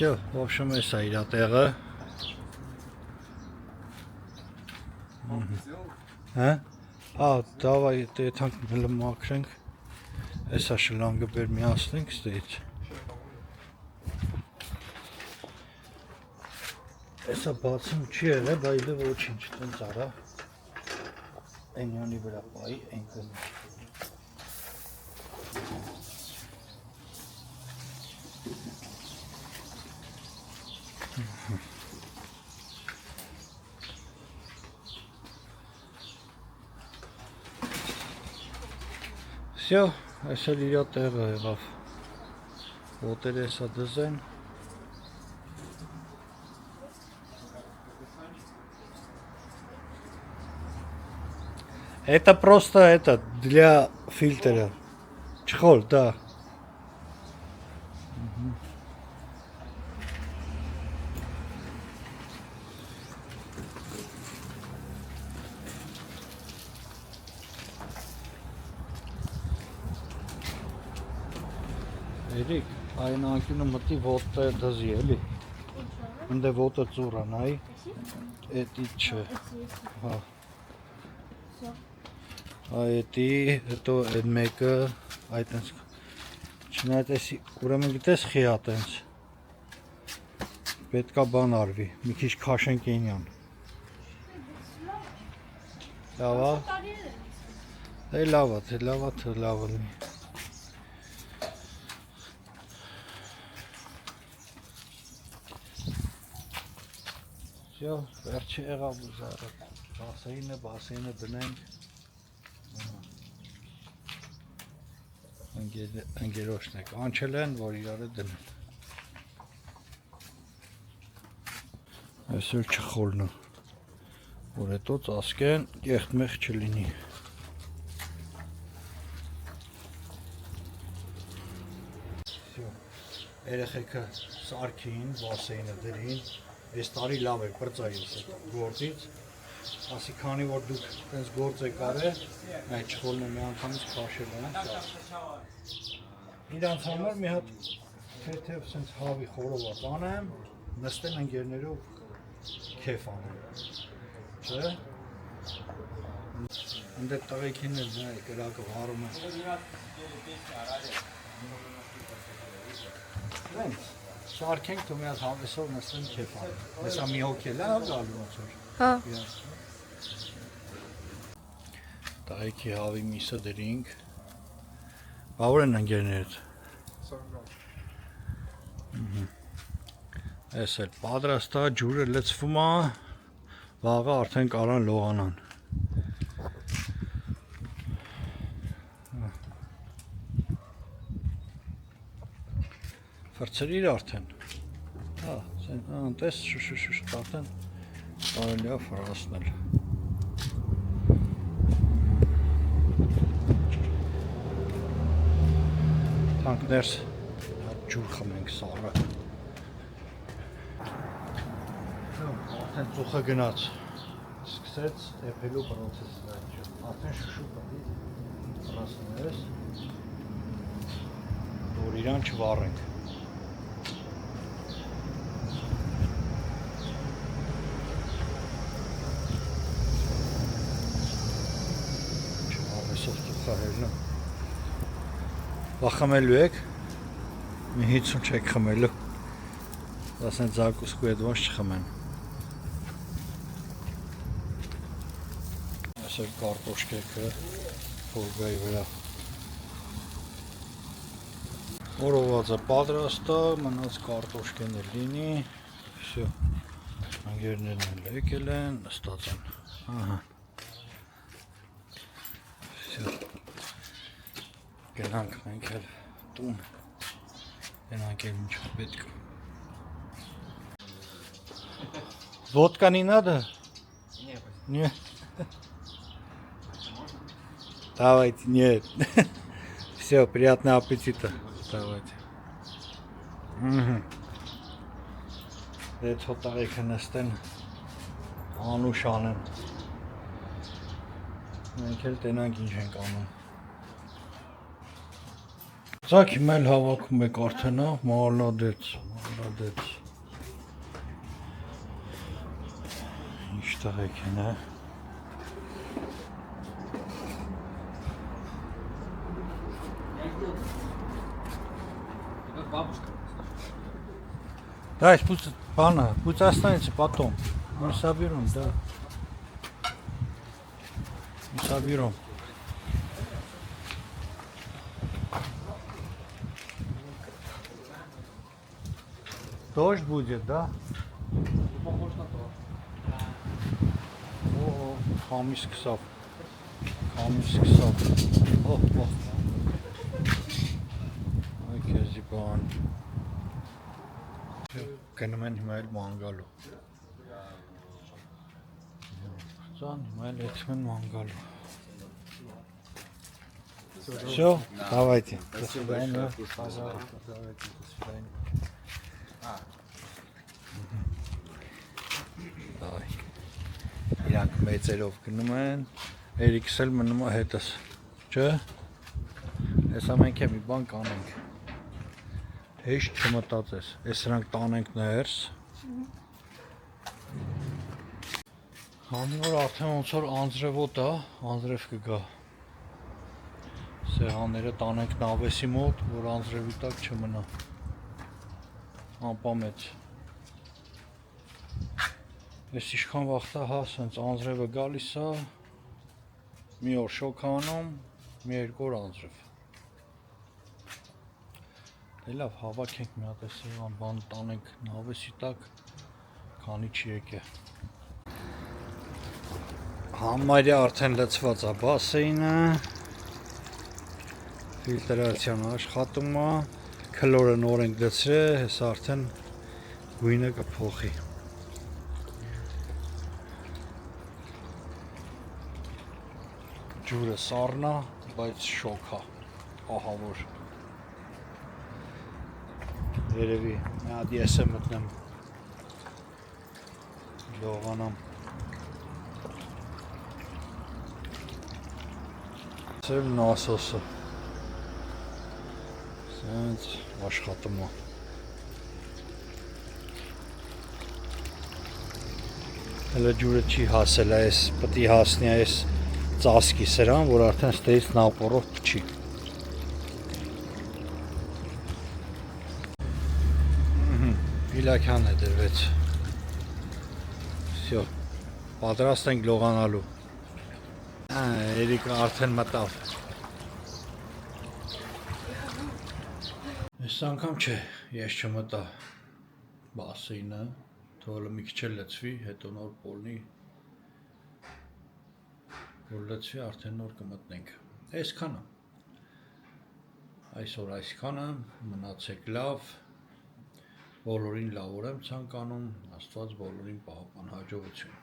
Всё, в общем, это իր տեղը։ Հա? Давай, ты танк մաքրենք։ Էսա շլանգը բեր միացնենք ստից։ Էսա բացում չի եղել, բայց դե ոչինչ, տենց արա։ Էնյանի վրա բայ, այնքան։ Всё, այսօր իր տեղը եղավ։ Ոտերը էսա դզեն։ Это просто это для фильтра. Чехол, да. Երիկ, այն անկյունը մտի ոտը դզի էլի։ Ընդ ոտը ծուռան, այ։ Էդի չէ։ Հա։ Այդի, հետո այդ մեկը, այդտենց չնայած էսի, ուրեմն գիտես խի ա տենց։ Պետքա բան արվի, մի քիչ քաշենք այնյան։ Լավ ա։ Դե լավ ա, լավ ա լինի։ Всё, վերջի եղավ ուզարը, բասեինը դնենք, ընգերոշն եք, անչել են, որ իրարը դնեն, այսօր չխոլնը, որ հետո ծասկեն, կեղտմեղ չլինի, երեխեքը սարքին, բասեինը դրին, Ես տարի լավ եք պրծայիս գործից, ասի քանի որ դուք տենց գործ եք արել, այդ չխոլն մի անգամից քաշել են, իրանց համար մի հատ թեթև սենց հավի խորովատ անեմ, նստեն ընկերներով քեֆ անեմ, չէ, ընդ այդ տղեքին էլ նայ կրակը վարում է, Տենց, շարքենք թու մի հատ հավեսով նստեն քեֆ անեմ, հեսա մի հոգել է գալու ոնց որ, Հա։ Տղեքի հավի միսը դրինք, բավոր են ընկերներդ, Ես էլ պատրաստ է, ջուրը լցվում է, վաղը արդեն կարան լողանան, Վրցրիր արդեն, անտես շուշ արդեն կարելի է ֆրասնել Թանք ներս ջուր խմենք սառը Արդեն ծուխը գնաց սկսեց տեպելու պրոցեսը արդեն շուշու պտի ֆրասներս որ իրան չվառենք Վախամելու եք, մի 50 չեք խմելու, ասեն ձակուսկու հետ ոնց չխմեն Այսօր կարտոշկեքը ֆորգայի վրա Օրովածը պատրաստ է, մնաց կարտոշկեն էլ լինի, всё, ընկերներն էլ եկել են, նստած են, ահա Всё Գնանք մենք էլ տուն, գնանք էլ ինչ պետք Водка не надо? Нет. Давайте, нет. Все, приятного аппетита. Давайте. Это вот так нестен. Անուշան են Մենք էլ տենանք ինչ ենք անում Ձակ հիմա էլ հավաքում եք արդեն, մալադեց Молодец. Ինչ տղեկ են, հա։ Да, пусть бана, пусть останется потом. Мы соберем, да. Мы соберем. Дождь будет, да? Похож на то. О, Хамис ксав. Хамис ксав. О. Ой, քեզի բան։ Գնում են հիմա էլ մանգալու։ Ծան, հիմա էլ եկցում են մանգալու։ Всё, давайте. До свидания. Пожалуйста, давайте, до свидания. Давай. Իրանք մեծերով գնում են, Էրիքս էլ մնում է հետս, չէ՞։ Հեսա մենք է մի բան կանենք։ Հեշտ չմտածես, ես սրանք տանենք ներս։ Հանի որ արդեն ոնց որ անձրևոտ է, անձրև կգա։ Սեղանները տանենք նավեսի մոտ, որ անձրևի տակ չմնա։ Անպամեց։ Ես իշքան վաղտա հա, սենց անձրևը գալիս է, մի օր շոք անում, մի երկու օր անձրև։ Դե լավ, հավաքենք մի հատ էսեղան բան տանենք նավեսի տակ, քանի չի եկե։ Համարյա արդեն լցված է բասեինը, ֆիլտրացիան աշխատում է, քլորը նոր ենք դցրել, հեսա արդեն գույնը կփոխի։ Ջուրը սառնա, բայց շոք է, ահավոր։ Երևի, մի հատ ես եմ մտնեմ, լողանամ։ Սել նասոսը, սենց աշխատում է։ Հələ ջուրը չի հասել, այս պտի հասնի այս ծասկի սրան, որ արդեն ստեից նապորով պչի։ Վիլաքյան է դրվեց։ Всё, պատրաստ ենք լողանալու։ Էրիկը արդեն մտավ։ Այս անգամ չէ, ես չմտա բասեինը, թողը մի քիչ լցվի, հետո նոր պոլնի, որ լցվի արդեն նոր կմտնենք։ Այսքանը։ Այսօր այսքանը, մնացեք լավ, բոլորին լավ օր եմ ցանկանում, Աստված բոլորին պահապան, հաջողություն։